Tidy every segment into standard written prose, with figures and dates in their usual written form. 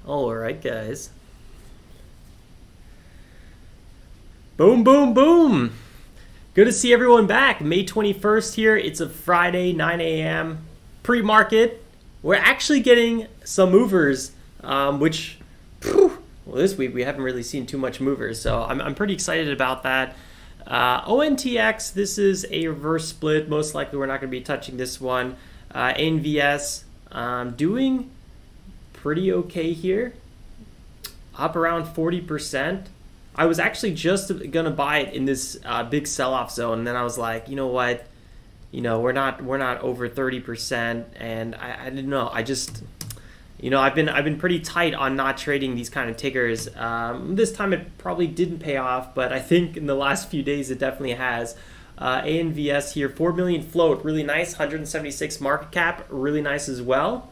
All right, guys. Boom, boom, boom. Good to see everyone back. May 21st here. It's a Friday, 9 a.m. pre-market. We're actually getting some movers, which, well, this week we haven't really seen too much movers. So I'm pretty excited about that. ONTX, this is a reverse split. Most likely we're not going to be touching this one. ANVS, doing pretty okay here. Up around 40%. I was actually just gonna buy it in this big sell-off zone, and then I was like, you know what, we're not over 30%, and I didn't know. I just, I've been pretty tight on not trading these kind of tickers. This time it probably didn't pay off, but I think in the last few days it definitely has. ANVS here, 4 million float, really nice. 176 market cap, really nice as well.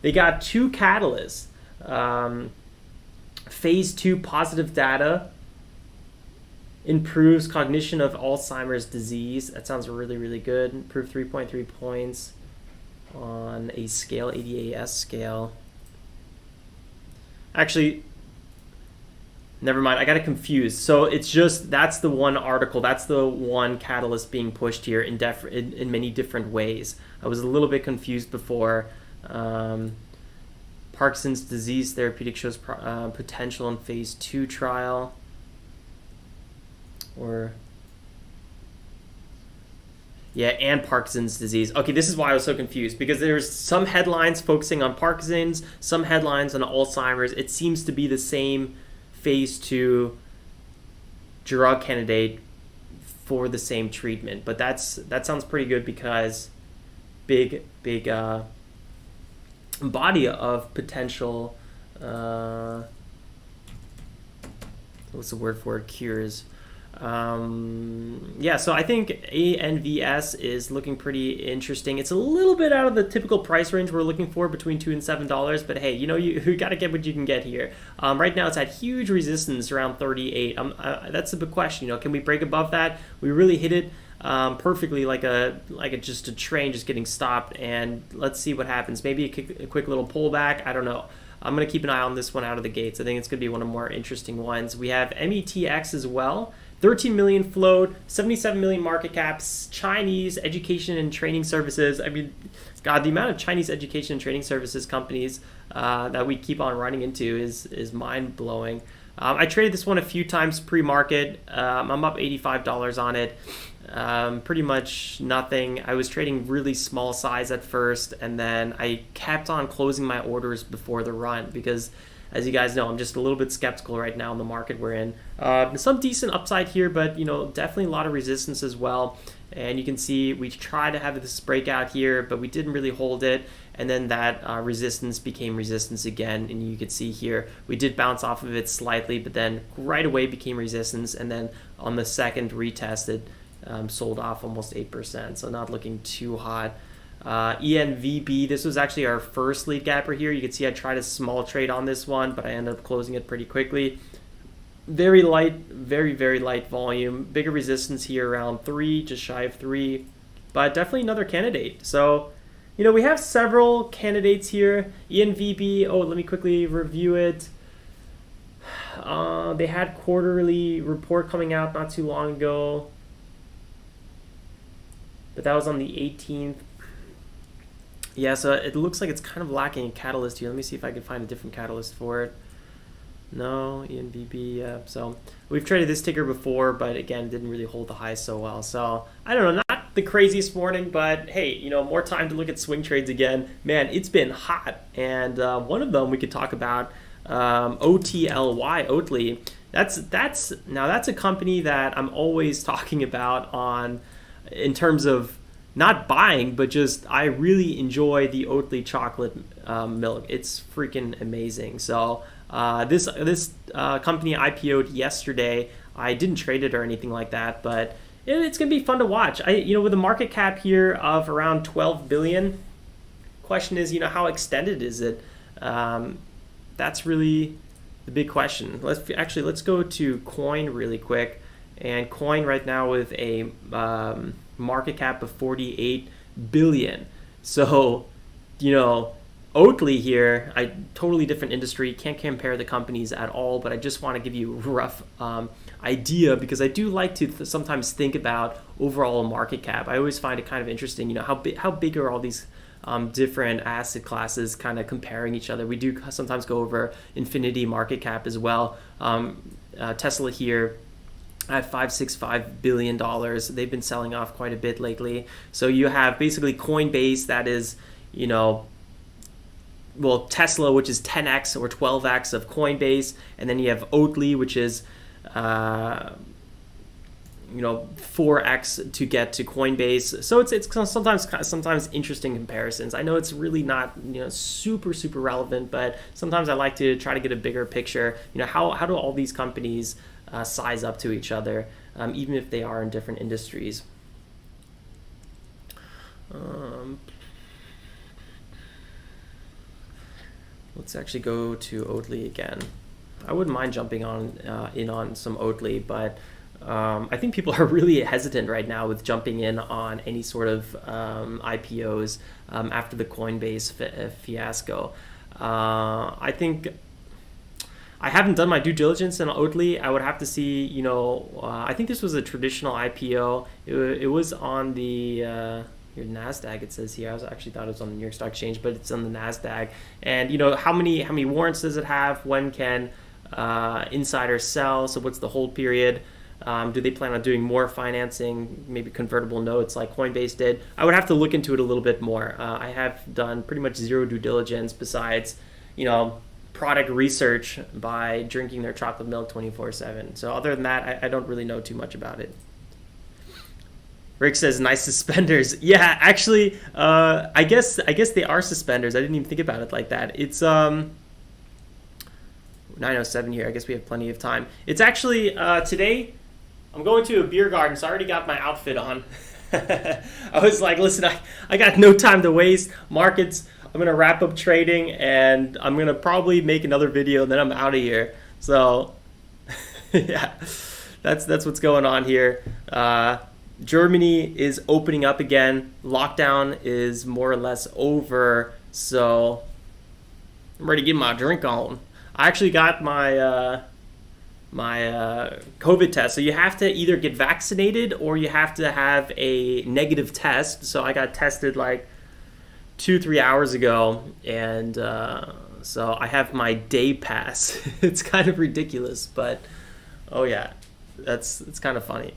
They got two catalysts. Phase 2 positive data improves cognition of Alzheimer's disease. That sounds really, really good. Improved 3.3 points on a scale, ADAS scale. Actually, never mind. I got it confused. So it's just, that's the one article. That's the one catalyst being pushed here in many different ways. I was a little bit confused before. Parkinson's disease therapeutic shows potential in phase 2 trial. And Parkinson's disease. Okay, this is why I was so confused, because there's some headlines focusing on Parkinson's, some headlines on Alzheimer's. It seems to be the same phase 2 drug candidate for the same treatment. But that sounds pretty good, because big body of potential, what's the word for it, cures. So I think ANVS is looking pretty interesting. It's a little bit out of the typical price range we're looking for, between $2 and $7, but hey, you got to get what you can get here. Right now it's at huge resistance around 38. That's the big question. Can we break above that? We really hit it perfectly, like just a train just getting stopped, and let's see what happens. Maybe a quick little pullback. I don't know. I'm going to keep an eye on this one out of the gates. I think it's going to be one of the more interesting ones. We have METX as well. 13 million float, 77 million market caps, Chinese education and training services. I mean, God, the amount of Chinese education and training services companies that we keep on running into is mind-blowing. I traded this one a few times pre-market. I'm up $85 on it. Pretty much nothing. I was trading really small size at first, and then I kept on closing my orders before the run, because as you guys know, I'm just a little bit skeptical right now in the market we're in. Some decent upside here, but definitely a lot of resistance as well. And you can see we tried to have this breakout here, but we didn't really hold it. And then that resistance became resistance again. And you can see here, we did bounce off of it slightly, but then right away became resistance. And then on the second retest, it sold off almost 8%. So not looking too hot. ENVB, this was actually our first lead gapper here. You can see I tried a small trade on this one, but I ended up closing it pretty quickly. Very light, very light volume. Bigger resistance here around 3, just shy of 3, but definitely another candidate. So, we have several candidates here. ENVB, let me quickly review it. They had quarterly report coming out not too long ago, but that was on the 18th. Yeah, so it looks like it's kind of lacking a catalyst here. Let me see if I can find a different catalyst for it. No, ENVB, yeah. So we've traded this ticker before, but again, didn't really hold the highs so well. So I don't know, not the craziest morning, but hey, more time to look at swing trades again. Man, it's been hot. And one of them we could talk about, Oatly. That's a company that I'm always talking about in terms of not buying, but just I really enjoy the Oatly chocolate milk. It's freaking amazing. So this company IPO'd yesterday. I didn't trade it or anything like that, but it's gonna be fun to watch. With a market cap here of around 12 billion. Question is, how extended is it? That's really the big question. Let's go to Coin really quick. And Coin right now with a market cap of 48 billion. So, Oatly here, totally different industry, can't compare the companies at all, but I just want to give you a rough idea because I do like to sometimes think about overall market cap. I always find it kind of interesting, you know, how big are all these different asset classes kind of comparing each other. We do sometimes go over infinity market cap as well. Tesla here at $565 billion. They've been selling off quite a bit lately. So you have basically Coinbase that is, you know, well, Tesla, which is 10x or 12x of Coinbase, and then you have Oatly, which is, you know, 4x to get to Coinbase. So it's sometimes interesting comparisons. I know it's really not, you know, super relevant, but sometimes I like to try to get a bigger picture. You know, how do all these companies size up to each other, even if they are in different industries? Let's actually go to Oatly again. I wouldn't mind jumping in on some Oatly, but I think people are really hesitant right now with jumping in on any sort of IPOs after the Coinbase fiasco. I think I haven't done my due diligence in Oatly. I would have to see, you know, I think this was a traditional IPO. It was on the your NASDAQ, it says here. I actually thought it was on the New York Stock Exchange, but it's on the NASDAQ. And, you know, how many warrants does it have? When can insiders sell? So what's the hold period? Do they plan on doing more financing, maybe convertible notes like Coinbase did? I would have to look into it a little bit more. I have done pretty much zero due diligence besides, you know, product research by drinking their chocolate milk 24/7. So other than that, I don't really know too much about it. Rick says, nice suspenders. Yeah, actually, I guess they are suspenders. I didn't even think about it like that. It's 9:07 here. I guess we have plenty of time. It's actually, today, I'm going to a beer garden, so I already got my outfit on. I was like, listen, I got no time to waste. Markets, I'm going to wrap up trading, and I'm going to probably make another video, and then I'm out of here. So, yeah, that's what's going on here. Germany is opening up again. Lockdown is more or less over, so I'm ready to get my drink on. I actually got my COVID test. So you have to either get vaccinated or you have to have a negative test. So I got tested like 2-3 hours ago, and so I have my day pass. It's kind of ridiculous, but oh yeah, it's kind of funny.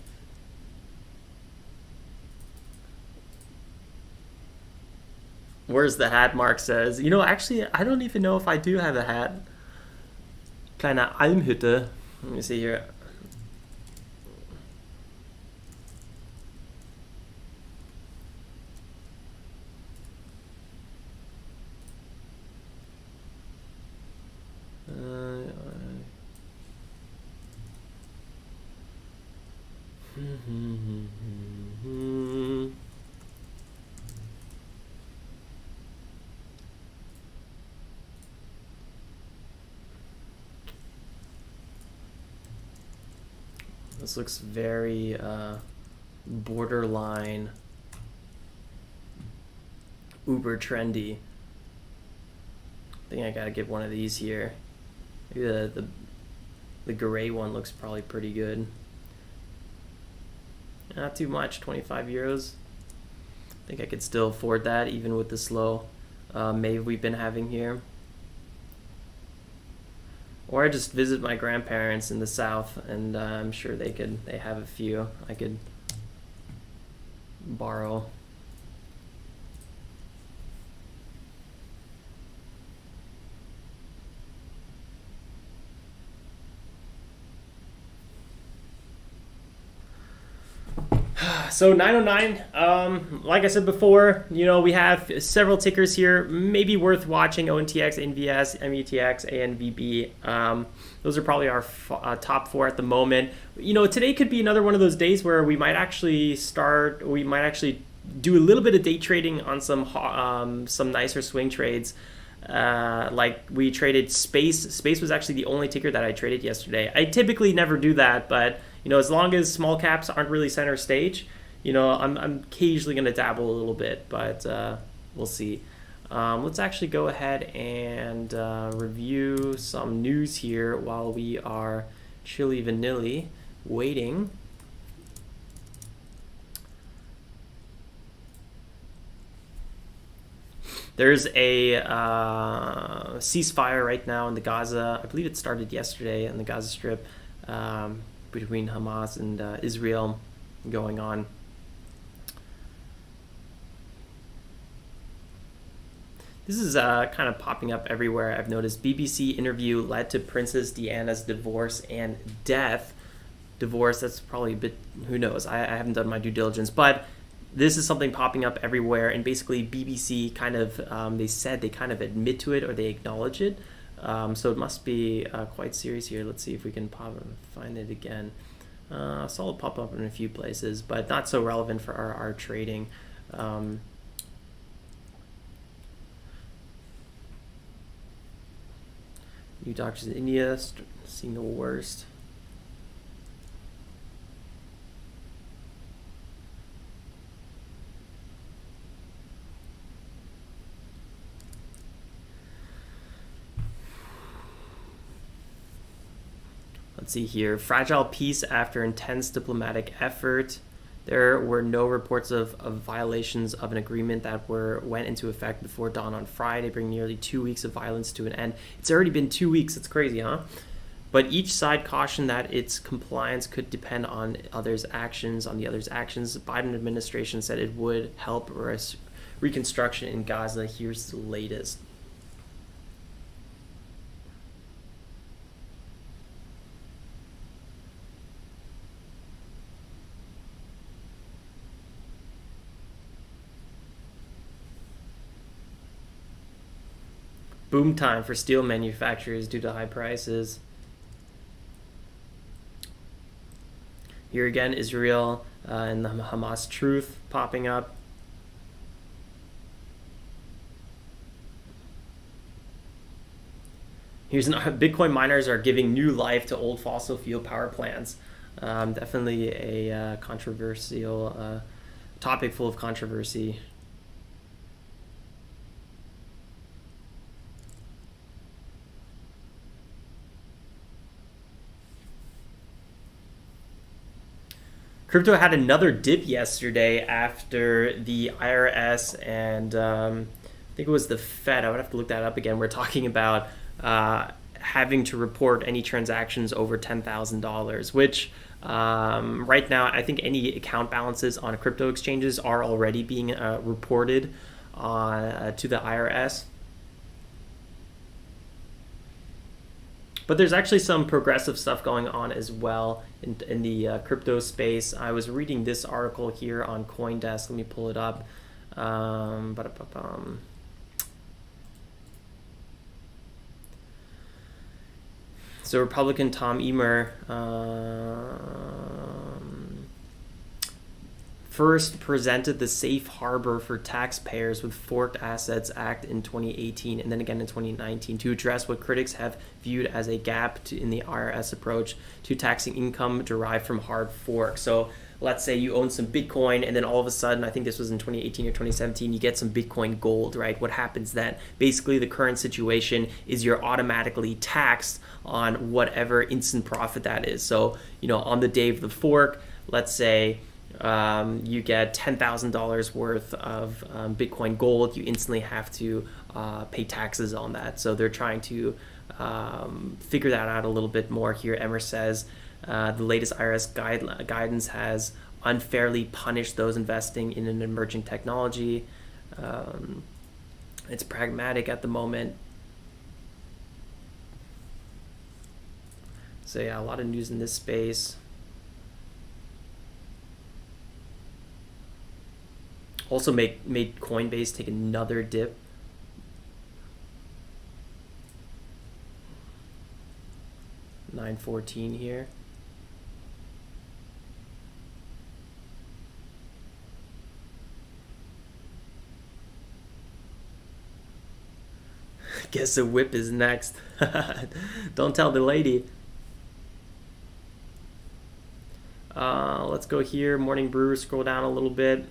Where's the hat? Mark says. You know, actually, I don't even know if I do have a hat. Kleine Almhütte. Let me see here. This looks very borderline uber trendy. I think I gotta get one of these here. Maybe the gray one looks probably pretty good. Not too much, 25 euros. I think I could still afford that even with the slow May we've been having here. Or I just visit my grandparents in the south, and I'm sure they have a few I could borrow. So 909, like I said before, you know, we have several tickers here, maybe worth watching: ONTX, NVS, METX, ANVB. Those are probably our top four at the moment. You know, today could be another one of those days where we might actually do a little bit of day trading on some nicer swing trades. Like we traded Space. Space was actually the only ticker that I traded yesterday. I typically never do that, but you know, as long as small caps aren't really center stage, you know, I'm occasionally going to dabble a little bit, but we'll see. Let's actually go ahead and review some news here while we are chilly vanilly waiting. There's a ceasefire right now in the Gaza. I believe it started yesterday in the Gaza Strip between Hamas and Israel going on. This is kind of popping up everywhere. I've noticed BBC interview led to Princess Diana's divorce and death. Divorce, that's probably a bit, who knows? I haven't done my due diligence, but this is something popping up everywhere, and basically BBC kind of, they said they kind of admit to it or they acknowledge it. So it must be quite serious here. Let's see if we can find it again. Saw it pop up in a few places, but not so relevant for our trading. New doctors in India seeing the worst. Let's see here. Fragile peace after intense diplomatic effort. There were no reports of violations of an agreement that went into effect before dawn on Friday, bringing nearly 2 weeks of violence to an end. It's already been 2 weeks. It's crazy, huh? But each side cautioned that its compliance could depend on the other's actions. The Biden administration said it would help reconstruction in Gaza. Here's the latest. Boom time for steel manufacturers due to high prices. Here again, Israel and the Hamas truth popping up. Here's Bitcoin miners are giving new life to old fossil fuel power plants. Definitely a controversial topic full of controversy. Crypto had another dip yesterday after the IRS and I think it was the Fed. I would have to look that up again. We're talking about having to report any transactions over $10,000, which right now I think any account balances on crypto exchanges are already being reported to the IRS. But there's actually some progressive stuff going on as well in the crypto space. I was reading this article here on CoinDesk. Let me pull it up. So Republican Tom Emmer first presented the safe harbor for taxpayers with Forked Assets Act in 2018 and then again in 2019 to address what critics have viewed as a gap in the IRS approach to taxing income derived from hard forks. So let's say you own some Bitcoin and then all of a sudden, I think this was in 2018 or 2017, you get some Bitcoin gold, right? What happens then? Basically, the current situation is you're automatically taxed on whatever instant profit that is. So, on the day of the fork, let's say you get $10,000 worth of Bitcoin gold, you instantly have to pay taxes on that. So they're trying to figure that out a little bit more here. Emmer says the latest IRS guidance has unfairly punished those investing in an emerging technology. It's pragmatic at the moment. So yeah, a lot of news in this space. Also made Coinbase take another dip. $9.14 here. Guess the whip is next. Don't tell the lady. Let's go here. Morning Brew, scroll down a little bit.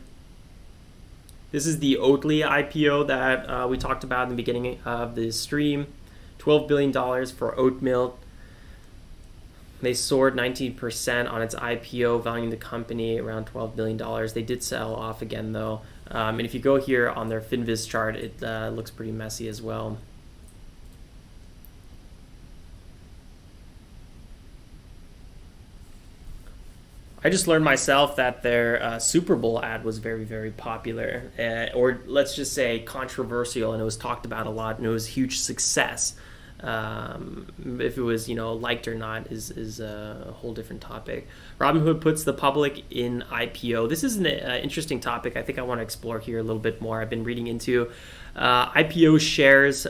This is the Oatly IPO that we talked about in the beginning of the stream. $12 billion for oat milk. They soared 19% on its IPO, valuing the company around $12 billion. They did sell off again, though. And if you go here on their FinViz chart, it looks pretty messy as well. I just learned myself that their Super Bowl ad was very, very popular, or let's just say controversial, and it was talked about a lot, and it was a huge success. If it was, liked or not is a whole different topic. Robinhood puts the public in IPO. This is an interesting topic I think I want to explore here a little bit more. I've been reading into IPO shares,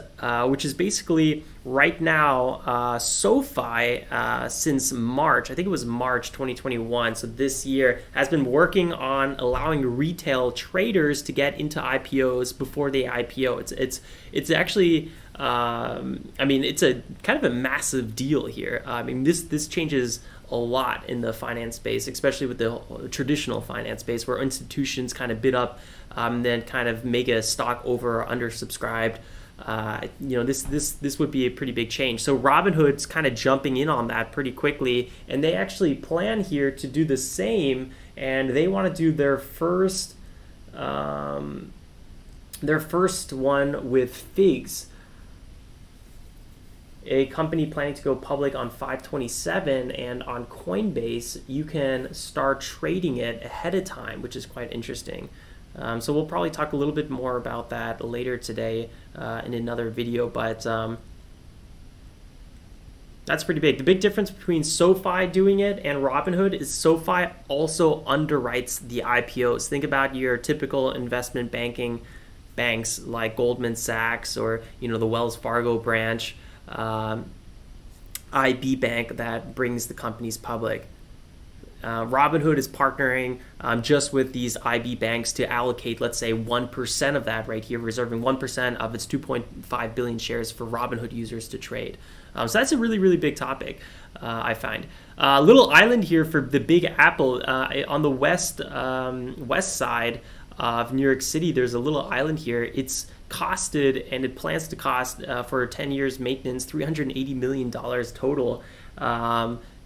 which is basically right now SoFi since March, I think it was March 2021, so this year, has been working on allowing retail traders to get into IPOs before they IPO. It's actually it's a kind of a massive deal here. This changes a lot in the finance space, especially with the traditional finance space, where institutions kind of bid up, then kind of make a stock over or undersubscribed. This would be a pretty big change. So Robinhood's kind of jumping in on that pretty quickly, and they actually plan here to do the same, and they want to do their first one with Figs, a company planning to go public on 5/27, and on Coinbase you can start trading it ahead of time, which is quite interesting. So we'll probably talk a little bit more about that later today in another video, but that's pretty big. The big difference between SoFi doing it and Robinhood is SoFi also underwrites the IPOs. Think about your typical investment banking banks like Goldman Sachs or the Wells Fargo branch, IB Bank that brings the companies public. Robinhood is partnering just with these IB banks to allocate, let's say, 1% of that right here, reserving 1% of its 2.5 billion shares for Robinhood users to trade. So that's a really, really big topic, I find. Little island here for the Big Apple. On the west side of New York City, there's a little island here. It's costed, and it plans to cost for 10 years maintenance, $380 million total.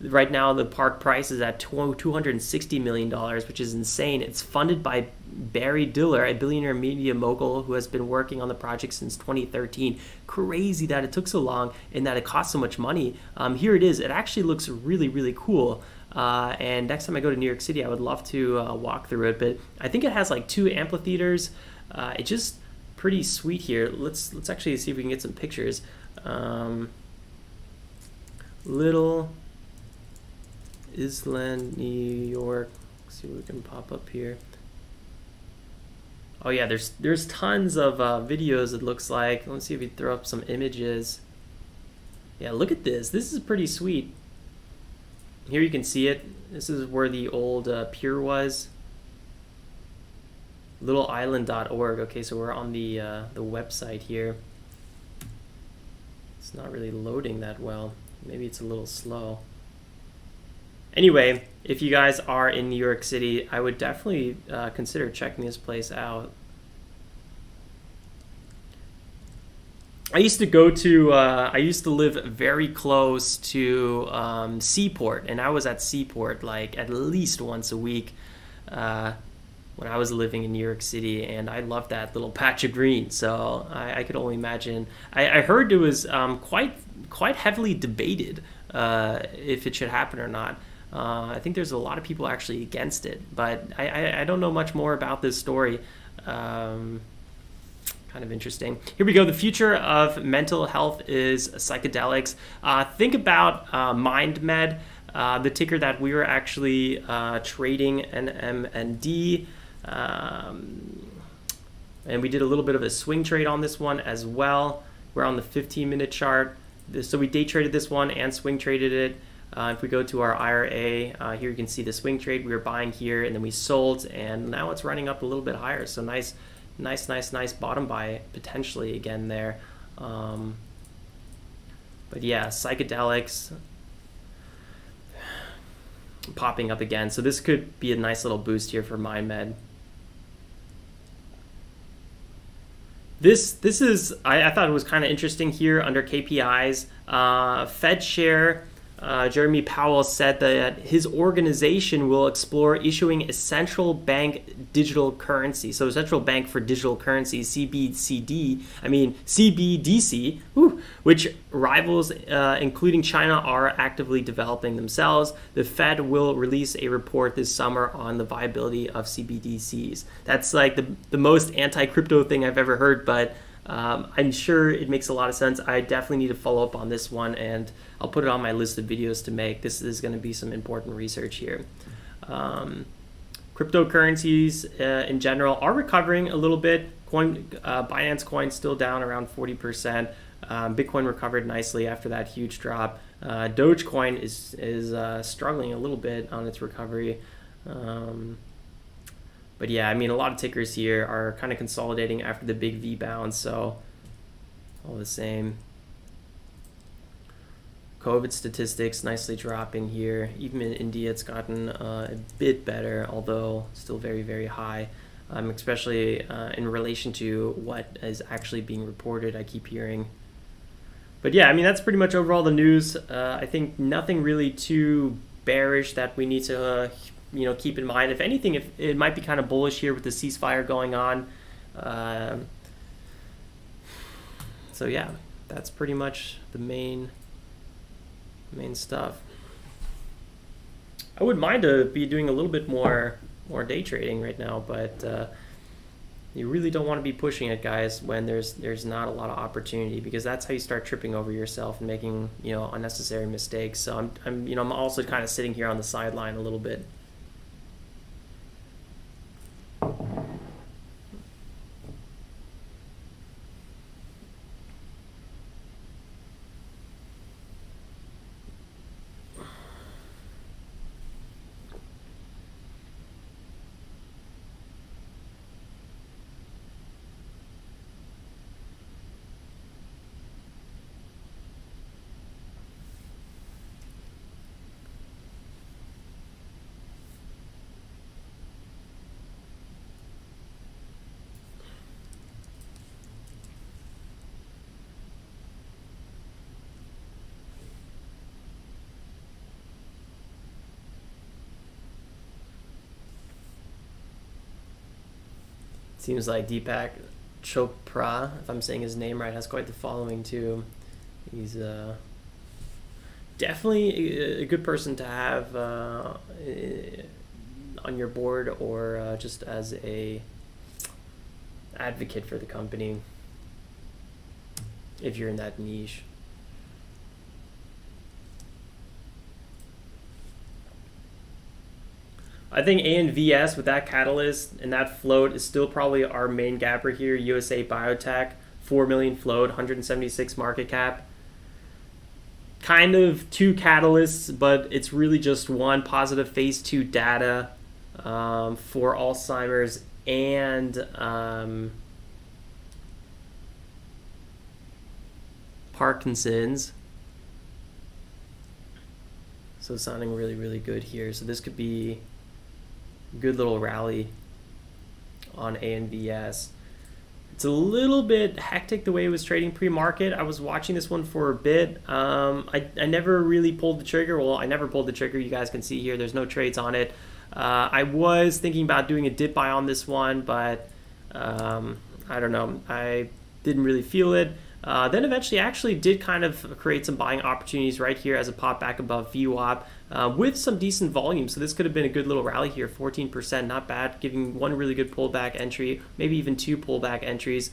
Right now, the park price is at $260 million, which is insane. It's funded by Barry Diller, a billionaire media mogul who has been working on the project since 2013. Crazy that it took so long and that it cost so much money. Here it is. It actually looks really, really cool. And next time I go to New York City, I would love to walk through it. But I think it has like 2 amphitheaters. It's just pretty sweet here. Let's actually see if we can get some pictures. Little Island, New York. Let's see what we can pop up here. Oh yeah, there's tons of videos, it looks like. Let's see if we throw up some images. Yeah, look at this. This is pretty sweet. Here you can see it. This is where the old pier was. littleisland.org. Okay, so we're on the website here. It's not really loading that well. Maybe it's a little slow. Anyway, if you guys are in New York City, I would definitely consider checking this place out. I used to live very close to Seaport, and I was at Seaport like at least once a week when I was living in New York City, and I loved that little patch of green. So I could only imagine. I heard it was quite heavily debated if it should happen or not. I think there's a lot of people actually against it, but I don't know much more about this story. Kind of interesting. Here we go. The future of mental health is psychedelics. Think about MindMed, the ticker that we were actually trading, NMND. And we did a little bit of a swing trade on this one as well. We're on the 15-minute chart. So we day traded this one and swing traded it. If we go to our IRA, here you can see the swing trade. We were buying here and then we sold, and now it's running up a little bit higher. So nice bottom buy potentially again there. But yeah, psychedelics popping up again. So this could be a nice little boost here for MindMed. This is I thought it was kind of interesting here under KPIs. Fed chair Jeremy Powell said that his organization will explore issuing a central bank digital currency. So a central bank for digital currency, CBDC, which rivals, including China, are actively developing themselves. The Fed will release a report this summer on the viability of CBDCs. That's like the most anti-crypto thing I've ever heard, but I'm sure it makes a lot of sense. I definitely need to follow up on this one, and I'll put it on my list of videos to make. This is going to be some important research here. Cryptocurrencies in general are recovering a little bit. Binance Coin still down around 40%. Bitcoin recovered nicely after that huge drop. Dogecoin is struggling a little bit on its recovery. But yeah, I mean, a lot of tickers here are kind of consolidating after the big V bounce, so all the same. COVID statistics nicely dropping here. Even in India, it's gotten a bit better, although still very, very high, especially in relation to what is actually being reported, I keep hearing. But yeah, I mean, that's pretty much overall the news. I think nothing really too bearish that we need to keep in mind. If anything, if it might be kind of bullish here with the ceasefire going on. So yeah, that's pretty much the main stuff. I wouldn't mind to be doing a little bit more day trading right now, but you really don't want to be pushing it, guys, when there's not a lot of opportunity, because that's how you start tripping over yourself and making unnecessary mistakes. So I'm also kind of sitting here on the sideline a little bit. Seems like Deepak Chopra, if I'm saying his name right, has quite the following too. He's definitely a good person to have on your board, or just as a advocate for the company if you're in that niche. I think ANVS with that catalyst and that float is still probably our main gapper here. USA Biotech, 4 million float, 176 market cap. Kind of two catalysts, but it's really just one. Positive phase 2 data for Alzheimer's and Parkinson's. So sounding really, really good here. So this could be good little rally on ANVS. It's a little bit hectic the way it was trading pre-market. I was watching this one for a bit. I never really pulled the trigger. Well, I never pulled the trigger. You guys can see here there's no trades on it. I was thinking about doing a dip buy on this one, but I don't know. I didn't really feel it. Then eventually actually did kind of create some buying opportunities right here as it popped back above VWAP with some decent volume. So this could have been a good little rally here, 14%, not bad, giving one really good pullback entry, maybe even two pullback entries.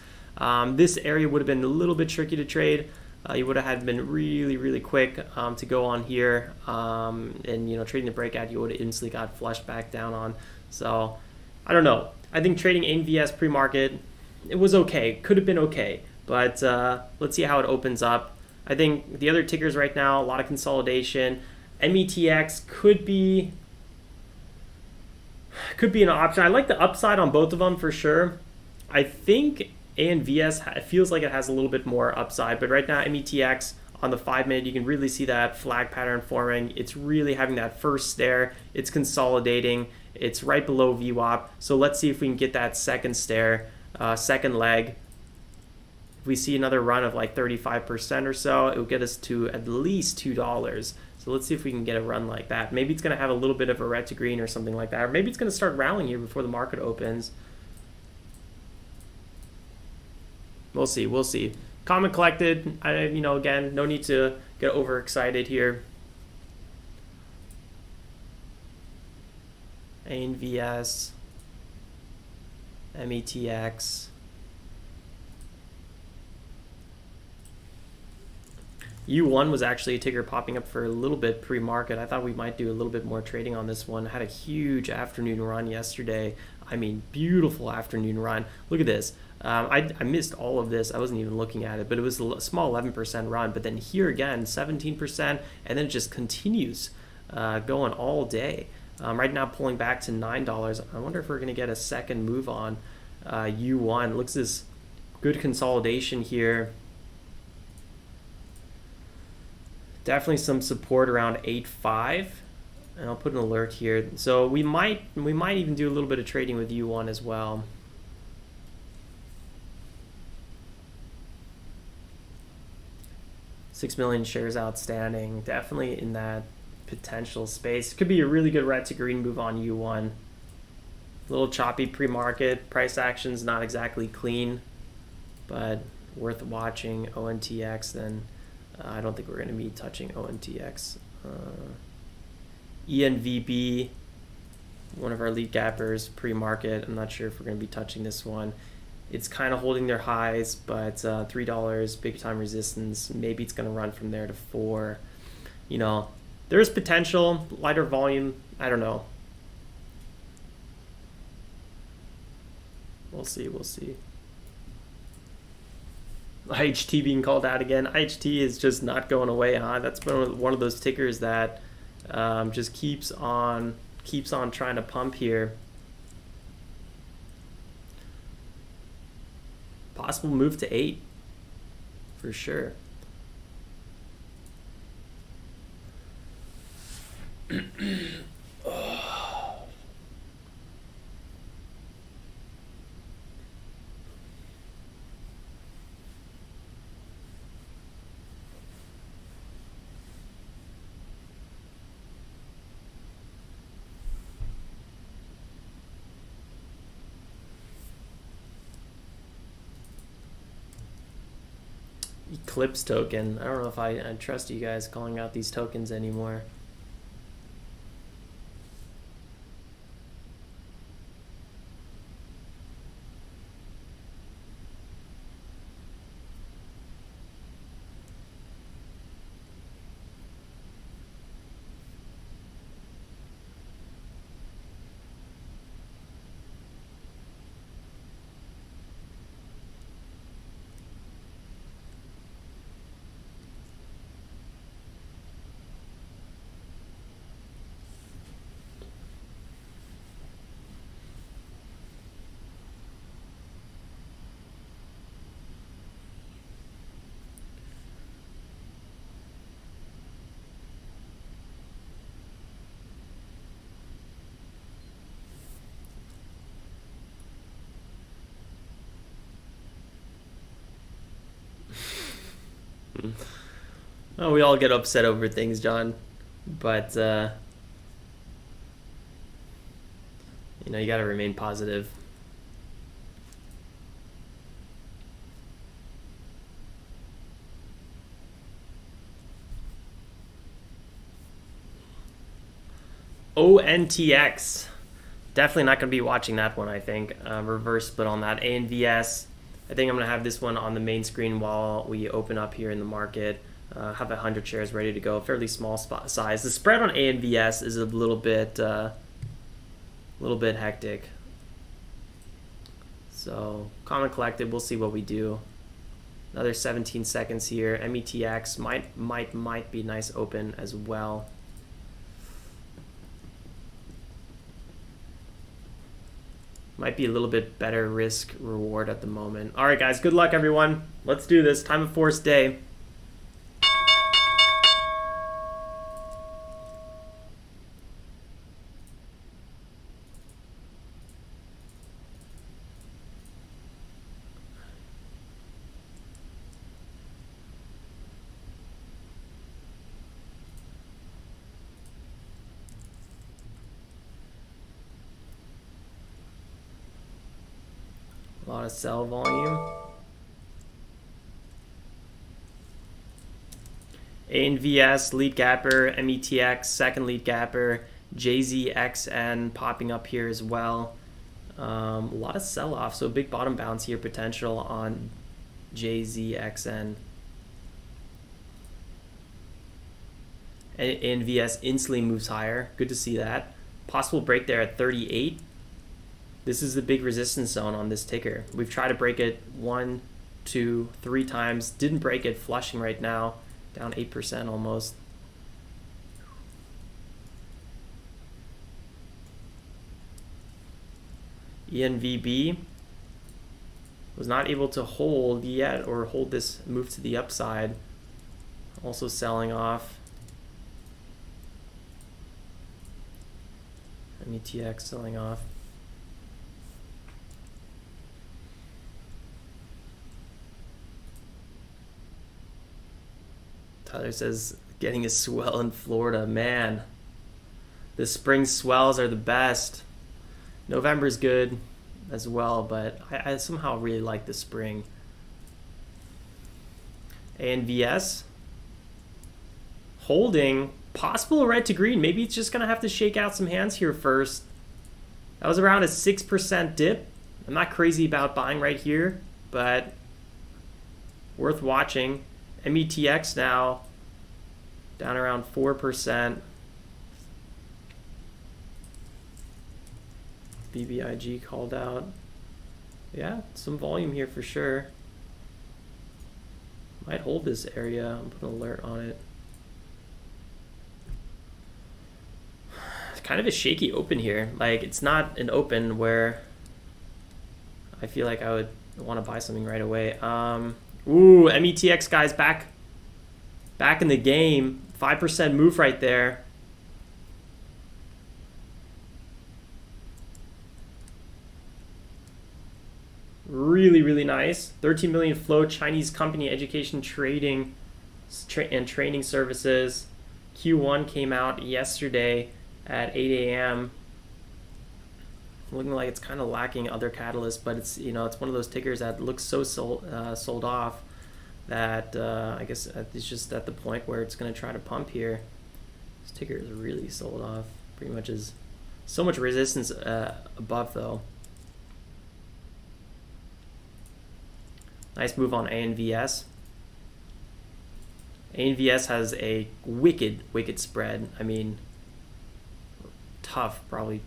This area would have been a little bit tricky to trade. You would have had been really, really quick to go on here, and trading the breakout, you would have instantly got flushed back down on. So I don't know. I think trading ANVS pre-market, it was okay. Could have been okay. But let's see how it opens up. I think the other tickers right now, a lot of consolidation. METX could be an option. I like the upside on both of them for sure. I think ANVS feels like it has a little bit more upside, but right now METX on the 5-minute, you can really see that flag pattern forming. It's really having that first stare. It's consolidating. It's right below VWAP. So let's see if we can get that second stare, second leg. If we see another run of like 35% or so, it will get us to at least $2. So let's see if we can get a run like that. Maybe it's going to have a little bit of a red to green or something like that. Or maybe it's going to start rallying here before the market opens. We'll see. We'll see. Calm and collected. Again, no need to get overexcited here. ANVS, METX. U1 was actually a ticker popping up for a little bit pre-market. I thought we might do a little bit more trading on this one. Had a huge afternoon run yesterday. I mean, beautiful afternoon run. Look at this. I missed all of this. I wasn't even looking at it, but it was a small 11% run. But then here again, 17%, and then it just continues going all day. Right now pulling back to $9. I wonder if we're going to get a second move on U1. Looks this good consolidation here. Definitely some support around 8.5, and I'll put an alert here. So we might even do a little bit of trading with U1 as well. $6 million shares outstanding. Definitely in that potential space. Could be a really good red to green move on U1. A little choppy pre-market. Price action's not exactly clean, but worth watching. ONTX then. I don't think we're going to be touching ONTX. ENVB, one of our lead gappers pre-market. I'm not sure if we're going to be touching this one. It's kind of holding their highs, but $3, big time resistance. Maybe it's going to run from there to 4. There's potential, lighter volume. I don't know. We'll see. We'll see. IHT being called out again. IHT is just not going away, huh? That's been one of those tickers that just keeps on trying to pump here. Possible move to 8 for sure. Eclipse token. I don't know if I trust you guys calling out these tokens anymore. Oh, we all get upset over things, John, but you got to remain positive. ONTX, definitely not going to be watching that one. I think reverse split on that. ANVS, I think I'm going to have this one on the main screen while we open up here in the market. Have 100 shares ready to go. Fairly small size. The spread on ANVS is a little bit hectic. So calm and collected. We'll see what we do. Another 17 seconds here. METX might be nice open as well. Might be a little bit better risk reward at the moment. All right, guys. Good luck, everyone. Let's do this. Time of force day. A lot of sell volume. ANVS, lead gapper, METX, second lead gapper, JZXN popping up here as well. A lot of sell-off, so big bottom bounce here potential on JZXN. ANVS instantly moves higher. Good to see that. Possible break there at 38. This is the big resistance zone on this ticker. We've tried to break it 1, 2, 3 times. Didn't break it, flushing right now. Down 8% almost. ENVB was not able to hold yet or hold this move to the upside. Also selling off. METX selling off. Tyler says, getting a swell in Florida. Man, the spring swells are the best. November's good as well, but I somehow really like the spring. ANVS holding, possible red to green. Maybe it's just gonna have to shake out some hands here first. That was around a 6% dip. I'm not crazy about buying right here, but worth watching. METX now down around 4%. BBIG called out. Yeah, some volume here for sure. Might hold this area. I'm putting an alert on it. It's kind of a shaky open here. Like, it's not an open where I feel like I would want to buy something right away. Ooh, METX guys back in the game. 5% move right there. Really, really nice. 13 million flow, Chinese company, education, trading, and training services. Q1 came out yesterday at 8 a.m. Looking like it's kind of lacking other catalysts, but it's, you know, it's one of those tickers that looks so sold off that I guess it's just at the point where it's going to try to pump here. This ticker is really sold off. Pretty much is so much resistance above though. Nice move on ANVS. ANVS has a wicked spread. I mean, tough probably.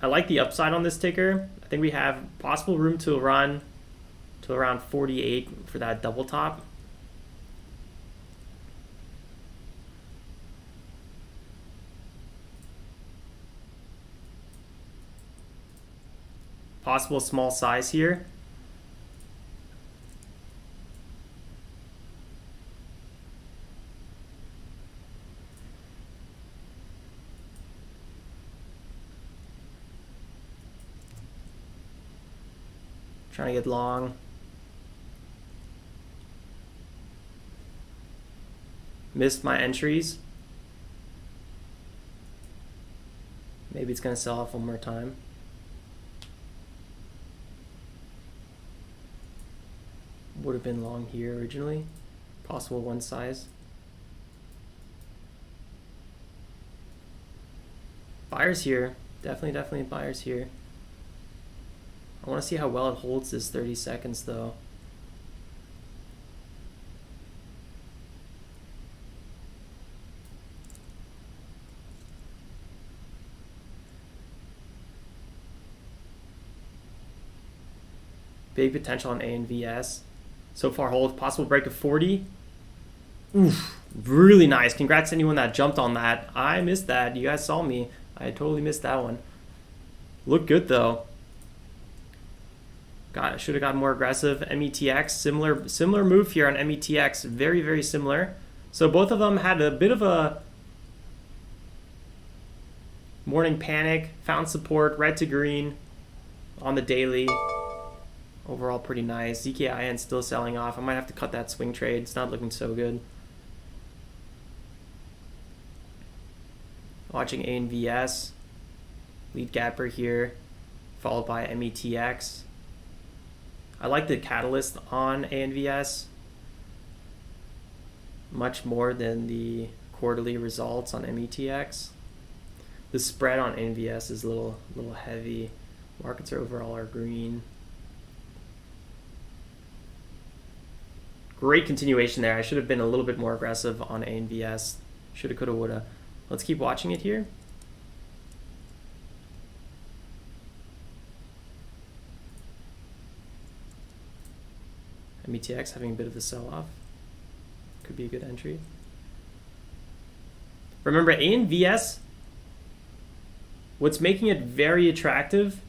I like the upside on this ticker. I think we have possible room to run to around 48 for that double top. Possible small size here. Trying to get long. Missed my entries. Maybe it's going to sell off one more time. Would have been long here originally. Possible one size. Buyers here. Definitely buyers here. I want to see how well it holds this 30 seconds though. Big potential on ANVS. So far hold, possible break of 40. Oof, really nice. Congrats to anyone that jumped on that. I missed that. You guys saw me. I totally missed that one. Looked good though. Should have got more aggressive. METX, similar move here on METX. Very similar. So both of them had a bit of a morning panic, found support, red to green on the daily. Overall pretty nice. ZKIN still selling off. I might have to cut that swing trade. It's not looking so good. Watching ANVS. Lead gapper here. followed by METX. I like the catalyst on ANVS much more than the quarterly results on METX. The spread on ANVS is a little heavy. Markets overall are green. Great continuation there. I should have been a little bit more aggressive on ANVS. Shoulda, coulda, woulda. Let's keep watching it here. METX having a bit of a sell-off. Could be a good entry. Remember, ANVS, what's making it very attractive,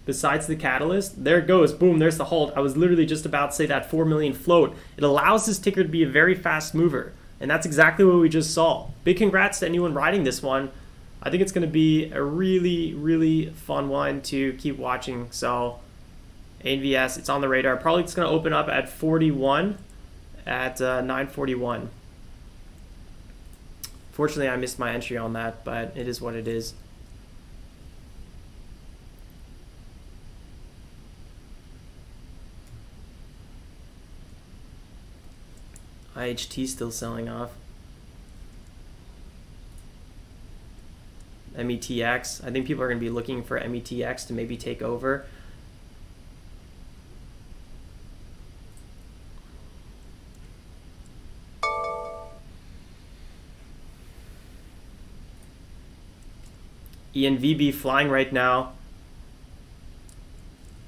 besides the catalyst, there it goes, boom, there's the halt. I was literally just about to say that 4 million float. It allows this ticker to be a very fast mover, and that's exactly what we just saw. Big congrats to anyone riding this one. I think it's going to be a really, really fun one to keep watching. So ANVS, it's on the radar. Probably it's going to open up at 41 at 941. Fortunately, I missed my entry on that, but it is what it is. IHT still selling off. METX, I think people are going to be looking for METX to maybe take over. ENVB flying right now.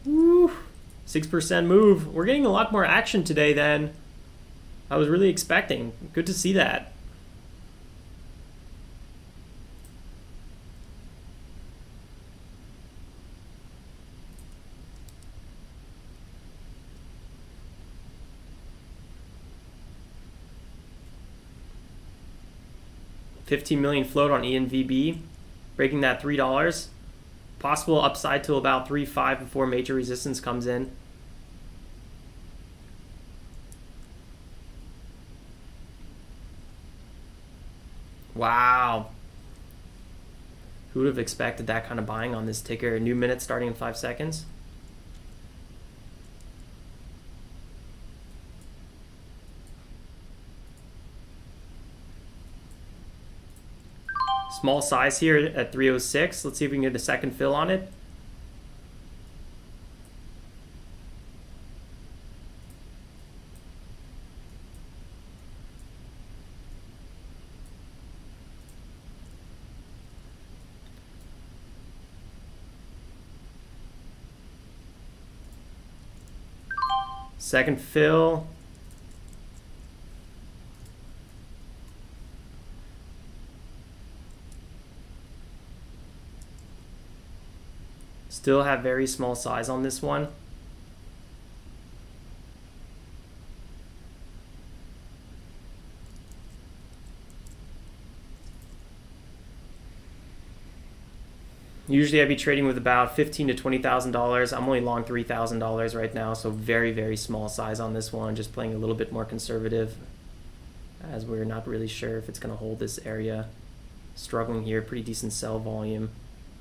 Woo! 6% move. We're getting a lot more action today than I was really expecting. Good to see that. $15 million float on ENVB, breaking that $3. Possible upside to about 3.5 before major resistance comes in. Wow. Who would have expected that kind of buying on this ticker? A new minute starting in 5 seconds. Small size here at 306. Let's see if we can get a second fill on it. Second fill. Still have very small size on this one. Usually I'd be trading with about $15,000 to $20,000. I'm only long $3,000 right now, so very, very small size on this one. Just playing a little bit more conservative as we're not really sure if it's going to hold this area. Struggling here, pretty decent sell volume,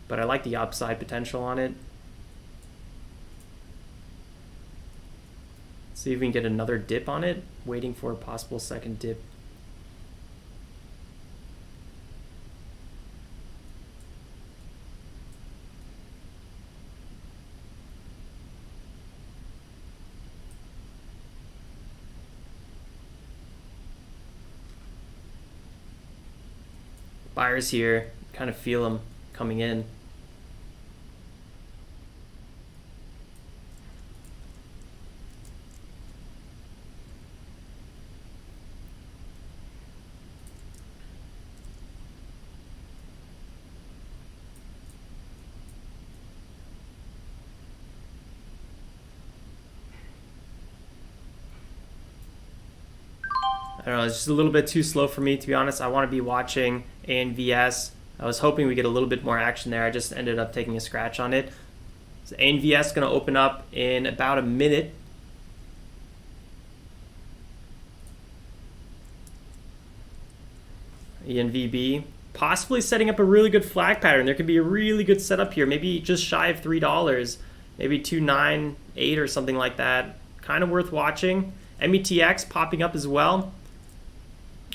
but I like the upside potential on it. See if we can get another dip on it. Waiting for a possible second dip. Buyers here, kind of feel them coming in. I don't know, it's just a little bit too slow for me, to be honest. I want to be watching ANVS. I was hoping we get a little bit more action there. I just ended up taking a scratch on it. So ANVS is going to open up in about a minute. ENVB possibly setting up a really good flag pattern. There could be a really good setup here, maybe just shy of $3, maybe 298 or something like that. Kind of worth watching. METX popping up as well.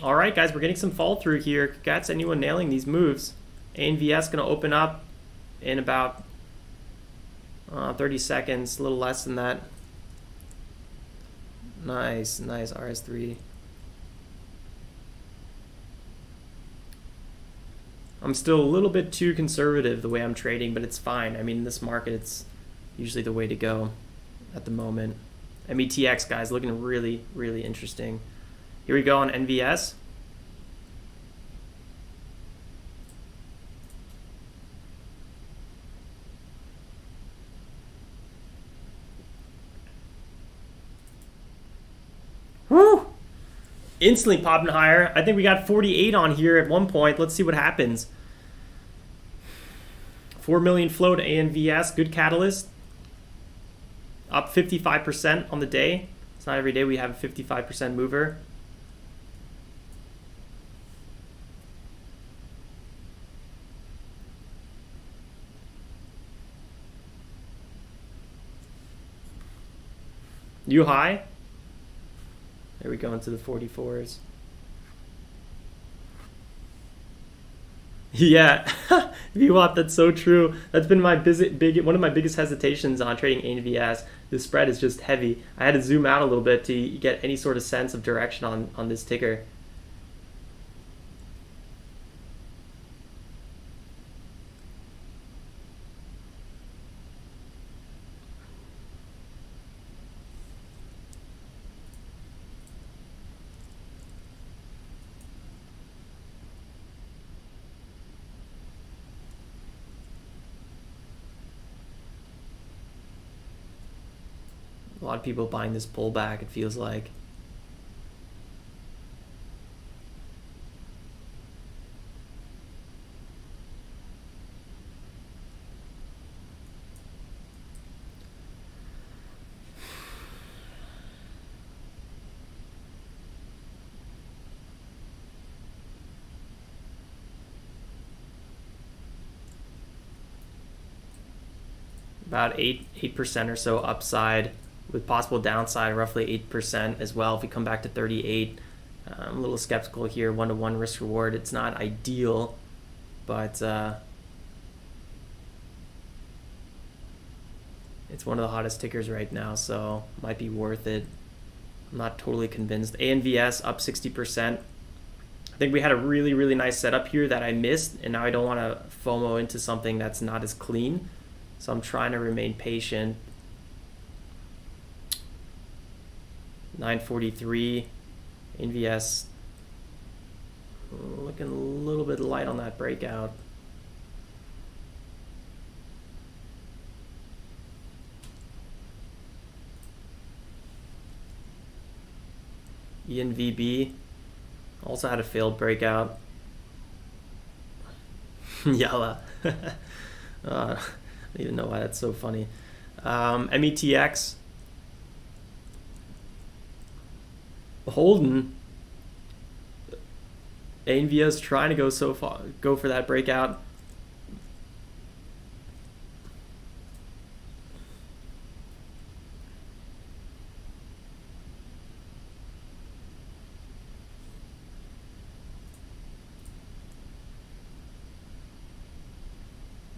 All right, guys, we're getting some fall through here. Congrats to anyone nailing these moves. ANVS going to open up in about 30 seconds, a little less than that. Nice, nice RS3. I'm still a little bit too conservative the way I'm trading, but it's fine. I mean, in this market, it's usually the way to go at the moment. METX, guys, looking really, really interesting. Here we go on NVS. Woo! Instantly popping higher. I think we got 48 on here at one point. Let's see what happens. 4 million float ANVS, good catalyst. Up 55% on the day. It's not every day we have a 55% mover. You high? There we go into the 44s. Yeah, VWAP, that's so true. That's been my one of my biggest hesitations on trading ANVS. The spread is just heavy. I had to zoom out a little bit to get any sort of sense of direction on this ticker. A lot of people buying this pullback, it feels like. About 8% or so upside, with possible downside roughly 8% as well if we come back to 38. I'm a little skeptical here, 1-to-1 risk reward. It's not ideal, but it's one of the hottest tickers right now, so might be worth it. I'm not totally convinced. ANVS up 60%. I think we had a really, really nice setup here that I missed, and now I don't want to FOMO into something that's not as clean. So I'm trying to remain patient. 943, NVS looking a little bit light on that breakout. ENVB also had a failed breakout. Yalla. I don't even know why that's so funny. METX. Holden. ANVS trying to go so far, go for that breakout.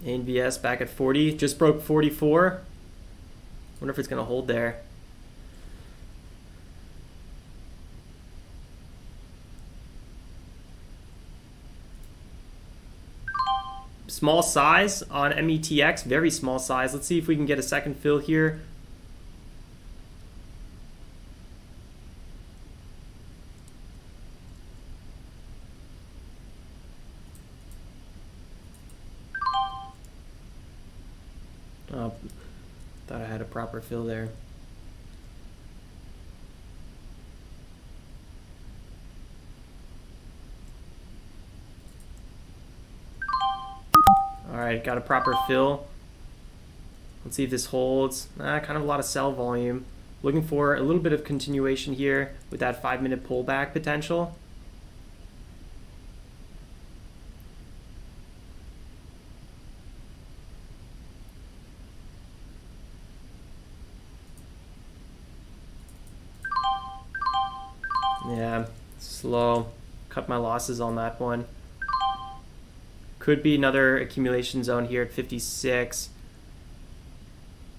ANVS back at 40, just broke 44. Wonder if it's gonna hold there. Small size on METX, very small size. Let's see if we can get a second fill here. Oh, thought I had a proper fill there. All right, got a proper fill. Let's see if this holds. Kind of a lot of sell volume. Looking for a little bit of continuation here with that 5-minute pullback potential. Yeah, slow. Cut my losses on that one. Could be another accumulation zone here at 56.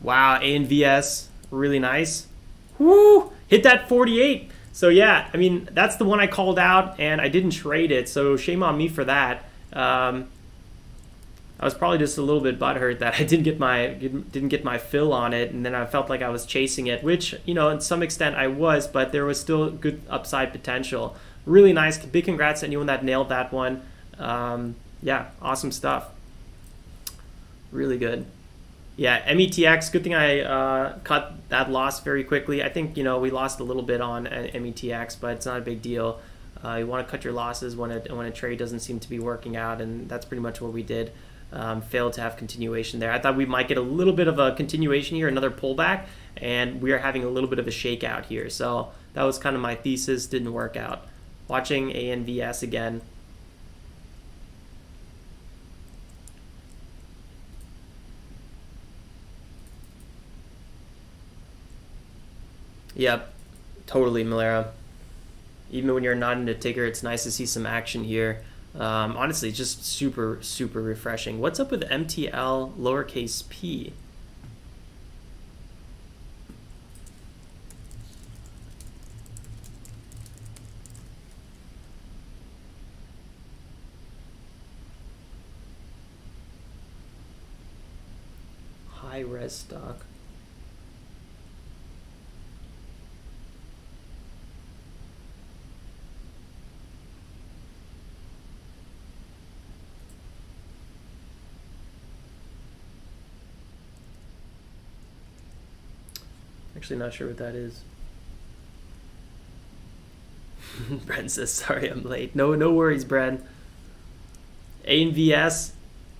Wow, ANVS, really nice. Woo! Hit that 48. So yeah, I mean, that's the one I called out, and I didn't trade it, so shame on me for that. I was probably just a little bit butthurt that I didn't get my fill on it, and then I felt like I was chasing it, which, you know, in some extent I was, but there was still good upside potential. Really nice. Big congrats to anyone that nailed that one. Yeah, awesome stuff. Really good. Yeah, METX, good thing I cut that loss very quickly. I think, you know, we lost a little bit on METX, but it's not a big deal. You want to cut your losses when a trade doesn't seem to be working out, and that's pretty much what we did. Failed to have continuation there. I thought we might get a little bit of a continuation here, another pullback, and we are having a little bit of a shakeout here. So that was kind of my thesis, didn't work out. Watching ANVS again. Yep, totally, Malera. Even when you're not into ticker, it's nice to see some action here. Honestly, just super, super refreshing. What's up with MTL lowercase p? High res stock. Actually not sure what that is. Brent says, sorry I'm late. No worries, Brent. ANVS,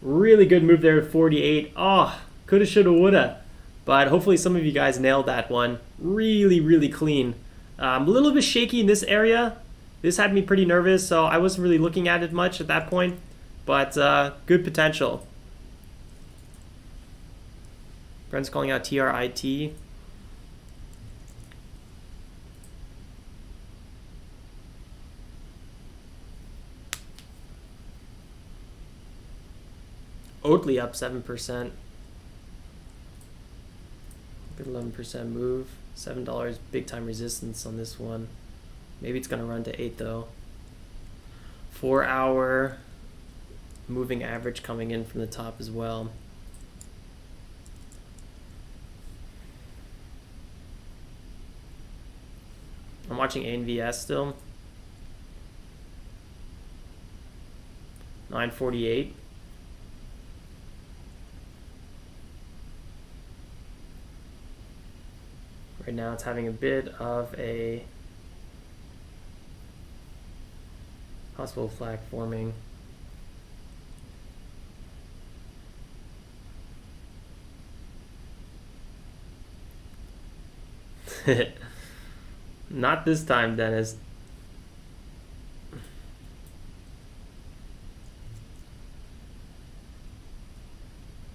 really good move there at 48. Oh, coulda, shoulda, woulda. But hopefully some of you guys nailed that one. Really, really clean. A little bit shaky in this area. This had me pretty nervous, so I wasn't really looking at it much at that point. But good potential. Brent's calling out TRIT. Oatly up 7%. Good 11% move. $7 big time resistance on this one. Maybe it's gonna run to 8 though. 4 hour moving average coming in from the top as well. I'm watching ANVS still. 948. Right now it's having a bit of a possible flag forming. Not this time, Dennis.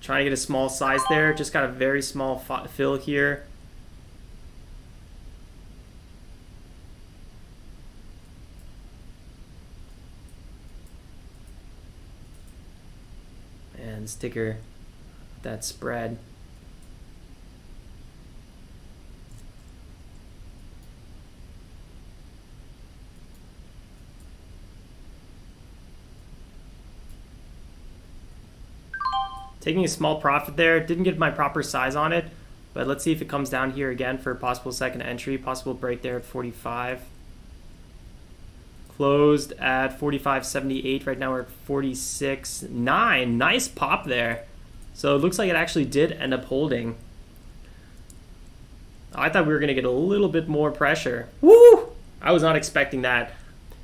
Trying to get a small size there. Just got a very small fill here. And sticker that spread. Taking a small profit there. Didn't get my proper size on it, but let's see if it comes down here again for a possible second entry. Possible break there at 45. Closed at 45.78. Right now we're at 46.9. Nice pop there. So it looks like it actually did end up holding. I thought we were going to get a little bit more pressure. Woo! I was not expecting that.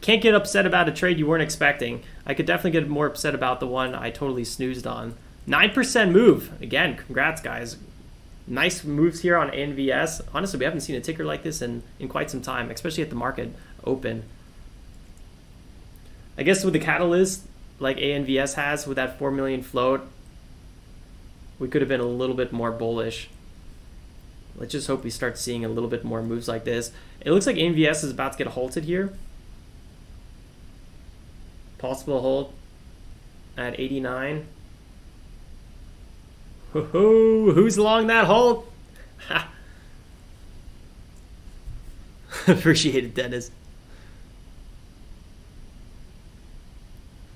Can't get upset about a trade you weren't expecting. I could definitely get more upset about the one I totally snoozed on. 9% move. Again, congrats, guys. Nice moves here on ANVS. Honestly, we haven't seen a ticker like this in quite some time, especially at the market open. I guess with the catalyst like ANVS has with that 4 million float, we could have been a little bit more bullish. Let's just hope we start seeing a little bit more moves like this. It looks like ANVS is about to get halted here. Possible hold at 89. Who's along that hold? Appreciate it, Dennis.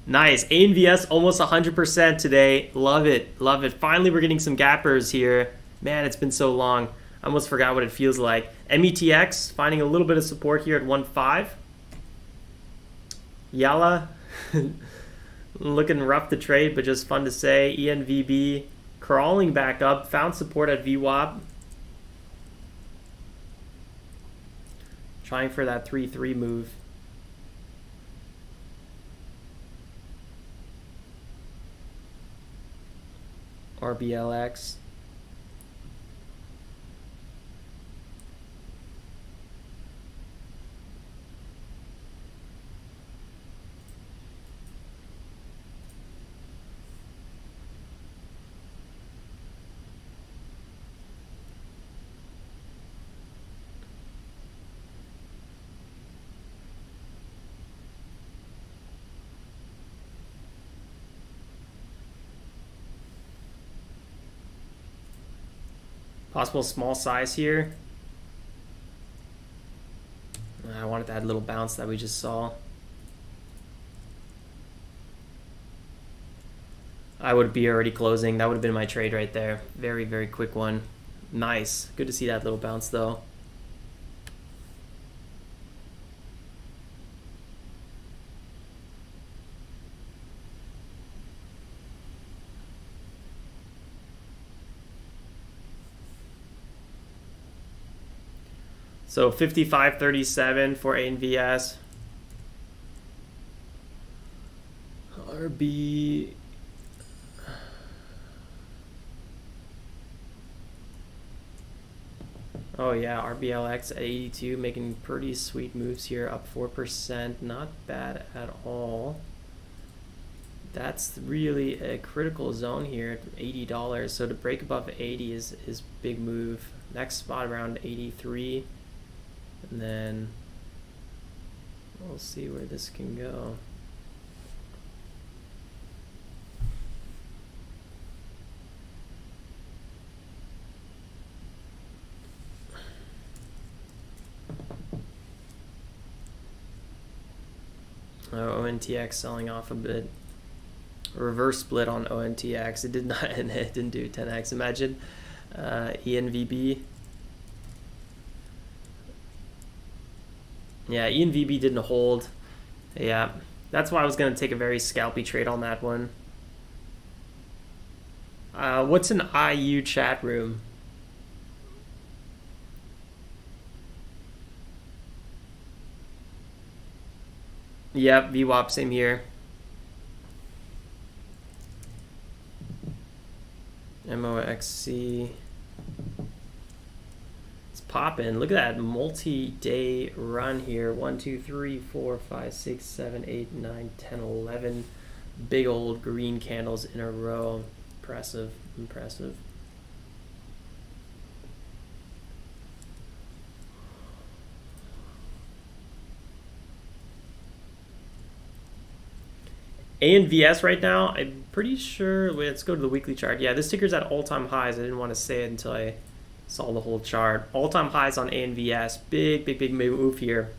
Nice. ANVS almost 100% today. Love it. Love it. Finally, we're getting some gappers here. Man, it's been so long. I almost forgot what it feels like. METX finding a little bit of support here at 1.5. Yalla. Looking rough to trade, but just fun to say. ENVB crawling back up. Found support at VWAP. Trying for that 3-3 move. RBLX. Possible small size here. I wanted that little bounce that we just saw. I would be already closing. That would have been my trade right there. Very, very quick one. Nice. Good to see that little bounce though. So 55.37 for ANVS. RB. Oh yeah, RBLX at 82, making pretty sweet moves here, up 4%. Not bad at all. That's really a critical zone here at $80. So to break above 80 is big move. Next spot around 83. And then we'll see where this can go. Oh, ONTX selling off a bit. Reverse split on ONTX. It did not, and it didn't do 10x. Imagine ENVB. Yeah, ENVB didn't hold. Yeah, that's why I was going to take a very scalpy trade on that one. What's an IU chat room? Yep, VWAP, same here. MOXC. Popping. Look at that multi-day run here. 1, 2, 3, 4, 5, 6, 7, 8, 9, 10, 11 big old green candles in a row. Impressive, impressive. ANVS right now, I'm pretty sure. Wait, let's go to the weekly chart. Yeah, this ticker's at all-time highs. I didn't want to say it until I saw the whole chart. All-time highs on ANVS. Big, big, big move here.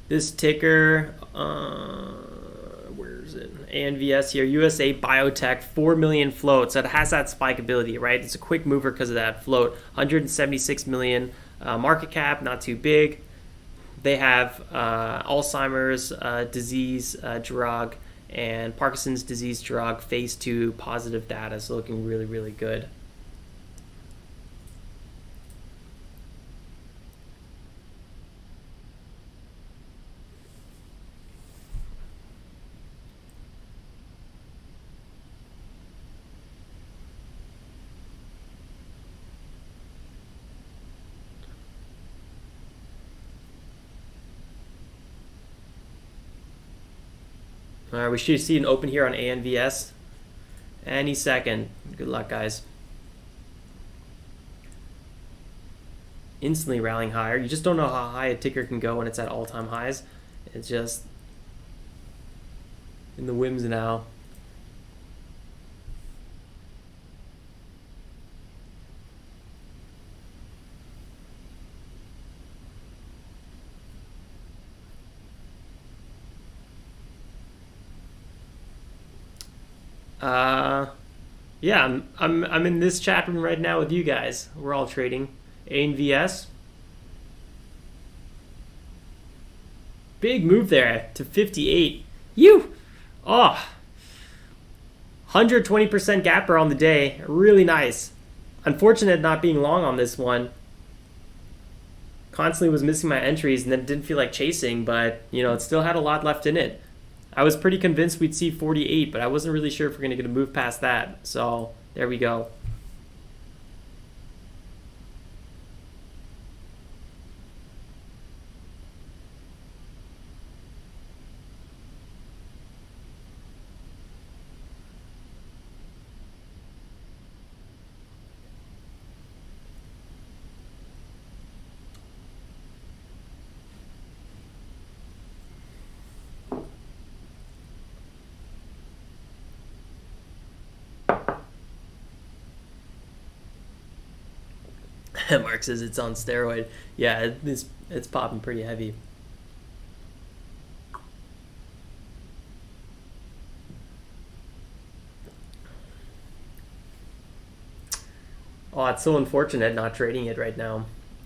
This ticker, where is it? ANVS here, USA Biotech, 4 million float. So it has that spike ability, right? It's a quick mover because of that float. 176 million. Market cap, not too big. They have Alzheimer's disease drug and Parkinson's disease drug phase 2 positive data. So looking really, really good. All right, we should see an open here on ANVS any second. Good luck, guys. Instantly rallying higher. You just don't know how high a ticker can go when it's at all-time highs. It's just in the whims now. Yeah, I'm in this chat room right now with you guys. We're all trading. ANVS. Big move there to 58. You! Oh! 120% gapper on the day. Really nice. Unfortunate not being long on this one. Constantly was missing my entries and then didn't feel like chasing, but you know, it still had a lot left in it. I was pretty convinced we'd see 48, but I wasn't really sure if we're going to get a move past that. So there we go. Mark says it's on steroid. Yeah, it's popping pretty heavy. Oh, it's so unfortunate not trading it right now.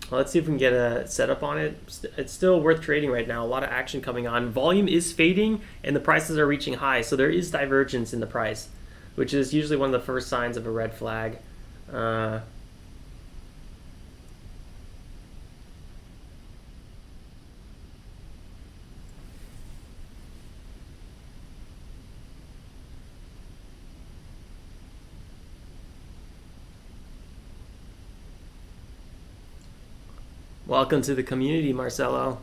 Well, let's see if we can get a setup on it. It's still worth trading right now. A lot of action coming on. Volume is fading, and the prices are reaching high, so there is divergence in the price, which is usually one of the first signs of a red flag. Welcome to the community, Marcelo.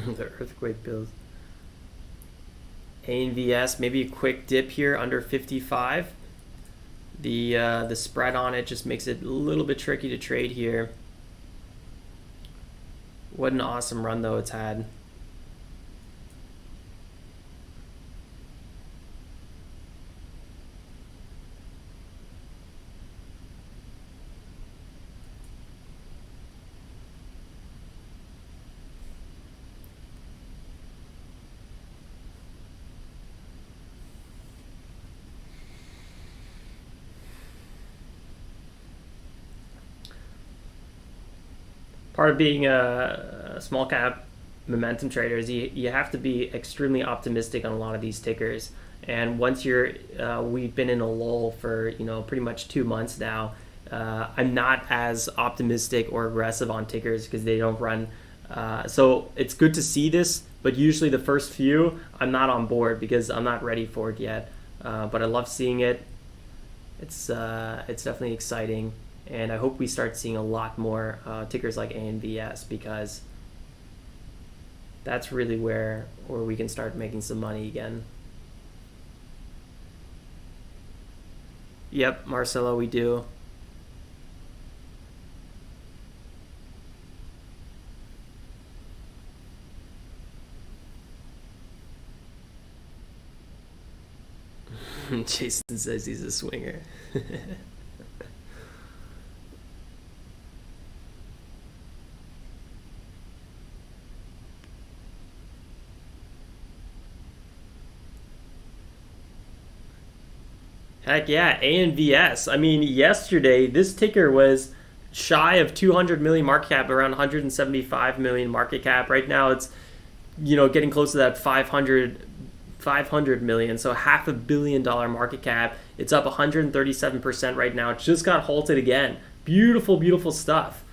The earthquake bills. ANVS, maybe a quick dip here under 55. The spread on it just makes it a little bit tricky to trade here. What an awesome run though it's had. Part of being a small cap momentum trader is you have to be extremely optimistic on a lot of these tickers. And once we've been in a lull for pretty much 2 months now. I'm not as optimistic or aggressive on tickers because they don't run. So it's good to see this, but usually the first few I'm not on board because I'm not ready for it yet. But I love seeing it. It's definitely exciting. And I hope we start seeing a lot more tickers like ANVS because that's really where we can start making some money again. Yep, Marcelo, we do. Jason says he's a swinger. Heck yeah, ANVS. I mean, yesterday this ticker was shy of 200 million market cap, around 175 million market cap. Right now it's getting close to that 500 million, so $500 million market cap. It's up 137% right now. It just got halted again. Beautiful, beautiful stuff.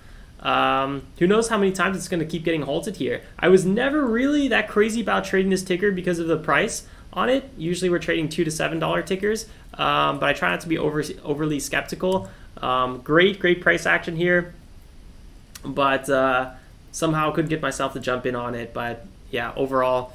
Who knows how many times it's going to keep getting halted here. I was never really that crazy about trading this ticker because of the price on it. Usually we're trading $2 to $7 tickers, but I try not to be overly skeptical. Great price action here, but somehow couldn't get myself to jump in on it. But yeah, overall,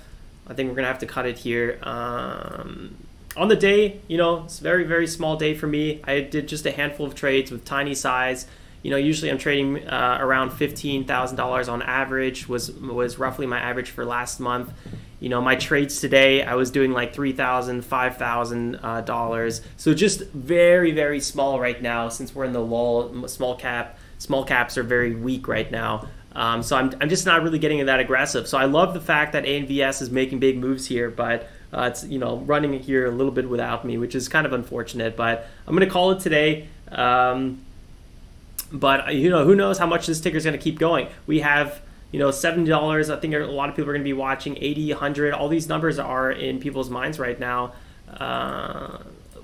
I think we're gonna have to cut it here. On the day, you know, it's a very small day for me. I did just a handful of trades with tiny size. You know, usually I'm trading around $15,000 on average, was roughly my average for last month. You know, my trades today, I was doing like $3,000, $5,000. So just very small right now since we're in the lull. Small caps are very weak right now. So I'm just not really getting that aggressive. So I love the fact that ANVS is making big moves here, but it's, you know, running here a little bit without me, which is kind of unfortunate. But I'm going to call it today. But, you know, who knows how much this ticker is going to keep going. We have, you know, $70. I think a lot of people are going to be watching 80, 100. All these numbers are in people's minds right now.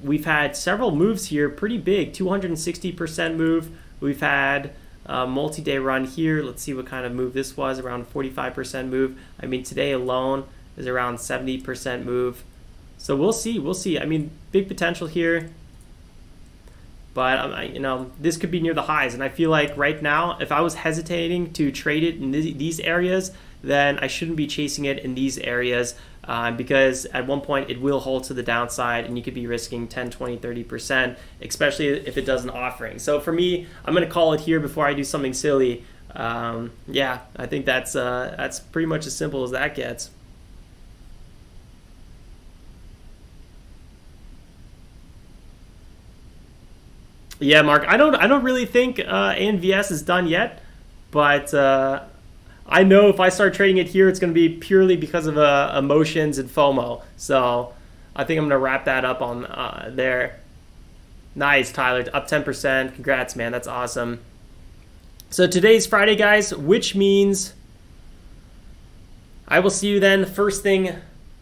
We've had several moves here, pretty big, 260% move. We've had a multi-day run here. Let's see what kind of move this was, around 45% move. I mean, today alone is around 70% move. So we'll see. I mean, big potential here. But, you know, this could be near the highs. And I feel like right now, if I was hesitating to trade it in these areas, then I shouldn't be chasing it in these areas because at one point it will hold to the downside and you could be risking 10, 20, 30%, especially if it does an offering. So for me, I'm going to call it here before I do something silly. Yeah, I think that's pretty much as simple as that gets. Yeah, Mark, I don't really think ANVS is done yet, but I know if I start trading it here, it's going to be purely because of emotions and FOMO. So I think I'm going to wrap that up on there. Nice, Tyler, up 10%. Congrats, man. That's awesome. So today's Friday, guys, which means I will see you then first thing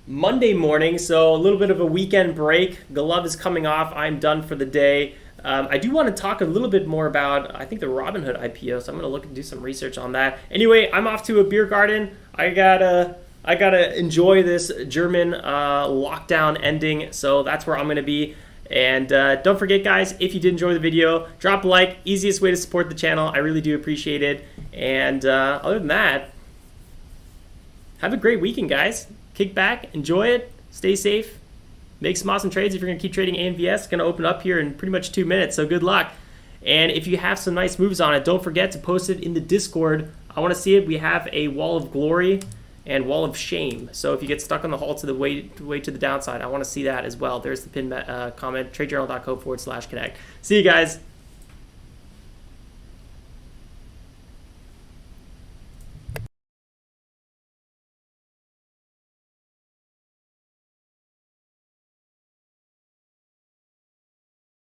Monday morning. So a little bit of a weekend break. Glove is coming off. I'm done for the day. I do want to talk a little bit more about, I think, the Robinhood IPO, so I'm going to look and do some research on that. Anyway, I'm off to a beer garden. I gotta enjoy this German lockdown ending, so that's where I'm going to be. And don't forget, guys, if you did enjoy the video, drop a like. Easiest way to support the channel. I really do appreciate it. And other than that, have a great weekend, guys. Kick back, enjoy it, stay safe. Make some awesome trades if you're going to keep trading ANVS. It's going to open up here in pretty much 2 minutes, so good luck. And if you have some nice moves on it, don't forget to post it in the Discord. I want to see it. We have a wall of glory and wall of shame. So if you get stuck on the halt to the way to the downside, I want to see that as well. There's the pin comment, tradejournal.co/connect. See you guys.